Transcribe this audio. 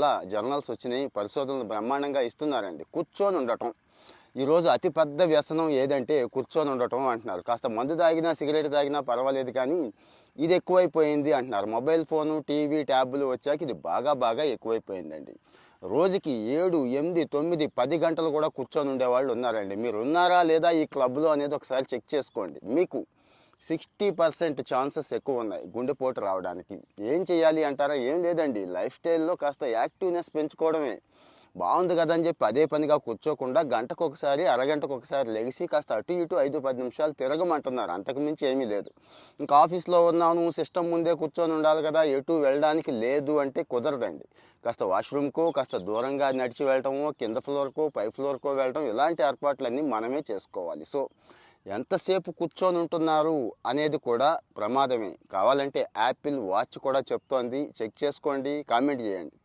చాలా జర్నల్స్ వచ్చినాయి, పరిశోధనలు బ్రహ్మాండంగా ఇస్తున్నారండి. కూర్చొని ఉండటం ఈరోజు అతిపెద్ద వ్యసనం ఏదంటే కూర్చొని ఉండటం అంటున్నారు. కాస్త మందు తాగినా సిగరెట్ తాగినా పర్వాలేదు కానీ ఇది ఎక్కువైపోయింది అంటున్నారు. మొబైల్ ఫోను, టీవీ, ట్యాబులు వచ్చాక ఇది బాగా ఎక్కువైపోయిందండి. రోజుకి 7, 8, 9, 10 గంటలు కూడా కూర్చొని ఉండేవాళ్ళు ఉన్నారండి. మీరు ఉన్నారా లేదా ఈ క్లబ్లో అనేది ఒకసారి చెక్ చేసుకోండి. మీకు 60% ఛాన్సెస్ ఎక్కువ ఉన్నాయి గుండెపోటు రావడానికి. ఏం చేయాలి అంటారా? ఏం లేదండి, లైఫ్ స్టైల్లో కాస్త యాక్టివ్నెస్ పెంచుకోవడమే. బాగుంది కదని చెప్పి అదే పనిగా కూర్చోకుండా గంటకొకసారి, అరగంటకొకసారి లెగిసి కాస్త అటు ఇటు 5-10 నిమిషాలు తిరగమంటున్నారు. అంతకుమించి ఏమీ లేదు. ఇంకా ఆఫీస్లో ఉన్నాను, సిస్టమ్ ముందే కూర్చొని ఉండాలి కదా, ఎటు వెళ్ళడానికి లేదు అంటే కుదరదండి. కాస్త వాష్రూమ్కో, కాస్త దూరంగా నడిచి వెళ్ళటమో, కింద ఫ్లోర్కో, పై ఫ్లోర్కో వెళ్ళటం, ఇలాంటి ఏర్పాట్లన్నీ మనమే చేసుకోవాలి. సో ఎంతసేపు కూర్చొని ఉంటున్నారు అనేది కూడా ప్రమాదమే. కావాలంటే యాపిల్ వాచ్ కూడా చెప్తోంది, చెక్ చేసుకోండి, కామెంట్ చేయండి.